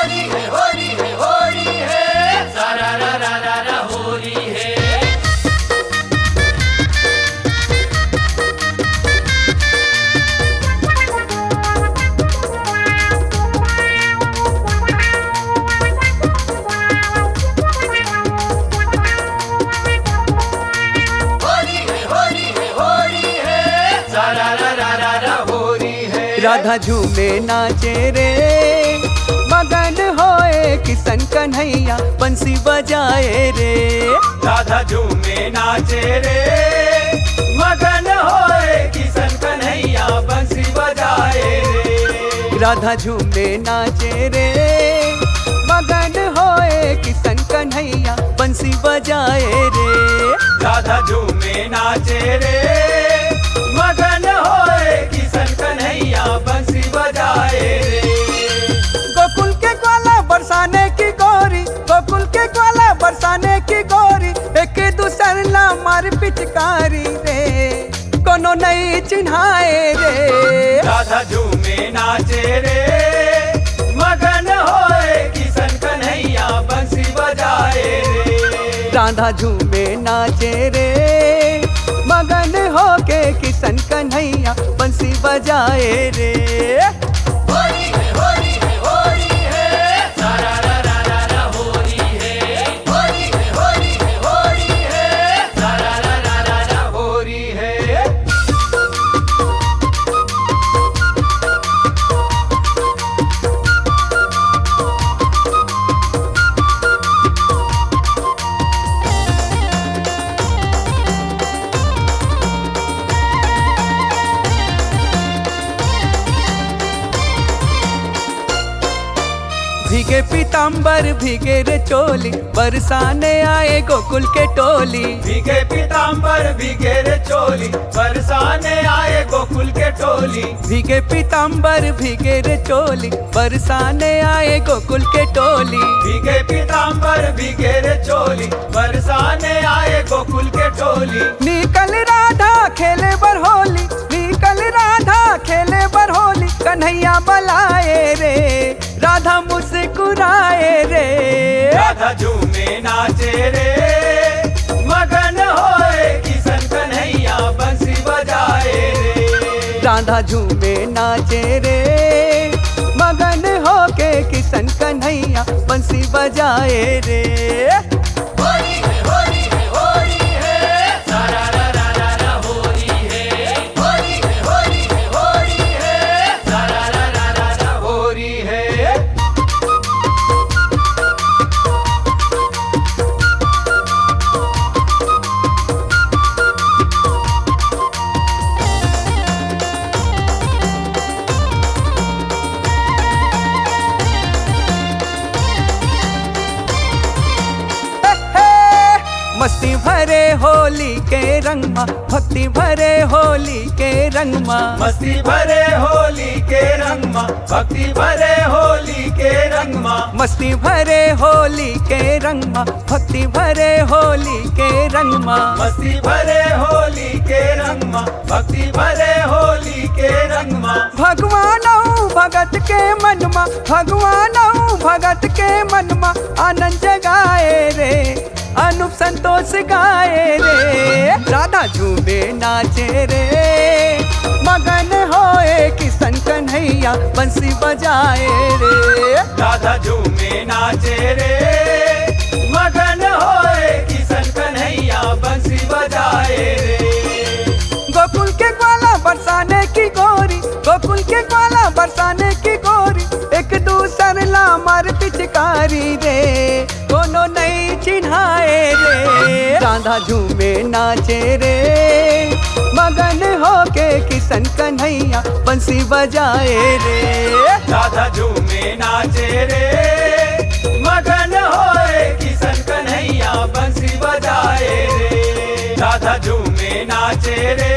होली है होली है होली है सारा रा रा रा रा होली है। होली है होली है होली है सारा रा रा रा रा होली है। राधा झूमे नाचे रे मगन होए किशन कन्हैया बंसी बजाए रे। राधा झूमे नाचे रे मगन होए किशन कन्हैया बंसी बजाए रे। राधा झूमे नाचे रे मगन होए किशन कन्हैया बंसी बजाए रे। राधा झूमे नाचे रे मगन होए किशन कन्हैया बंसी बजाए रे। गोकुल के ग्वाला बरसाने की गोरी, गोकुल के ग्वाला बरसाने की गोरी, एक दूसर ला मार पिचकारी रे कोनो नहीं चिन्हाए रे। राधा झूमे नाचे रे मगन होए किशन कन्हैया बंसी बजाए रे। राधा झूमे नाचे रे मगन होके किशन कन्हैया बंसी बजाए रे। होली है होली है होली है सारा रा रा रा रा होली है। होली है होली है होली है सारा रा रा रा रा होली है। भीगे पीताम्बर भीगे रे चोली, बरसाने आए गोकुल के टोली। भीगे पीताम्बर भीगे रे चोली, बरसाने आए गोकुल के टोली। भीगे पीताम्बर भीगे रे चोली, बरसाने आए गोकुल के टोली। भीगे पीताम्बर भीगे रे चोली, बरसाने आए गोकुल के टोली। निकल राधा खेले बर होली, निकल राधा खेले बर होली, कन्हैया बलाए रे राधा मुस्कुराए रे। राधा झूमे नाचे रे मगन होए किशन कन्हैया बंसी बजाए रे। राधा झूमे नाचे रे मगन होके किशन कन्हैया बंसी बजाए रे। होली है होली है होली है सारा रा रा रा रा होली है। होली है होली है होली है सारा रा रा रा रा होली है। मस्ती भरे होली के रंग मा, भक्ति भरे होली के रंग मा। मस्ती भरे होली के रंग मा, भक्ति भरे होली के रंग मा। मस्ती भरे होली के रंग मा, भक्ति भरे होली के रंग मा। मस्ती भरे होली के रंग मा, भक्ति भरे होली के रंग मा। भगवान भगत के मन मा, भगवान भगत के मन मा, आनंद जगाए रे अनूप संतोष गाए रे। राधा झूमे नाचे रे मगन होए किशन कन्हैया बंसी बजाए रे। राधा झूमे नाचे रे मगन होए किशन कन्हैया बंसी बजाए रे। गोकुल के ग्वाला बरसाने की गोरी, गोकुल के ग्वाला बरसाने की गोरी, एक दूसर ला मार पिचकारी रे कोनो नहीं चिन्हाए रे। राधा झूमे नाचे रे मगन होके किशन कन्हैया बंसी बजाए रे। राधा झूमे नाचे रे मगन होए किशन कन्हैया बंसी बजाए रे। राधा झूमे नाचे रे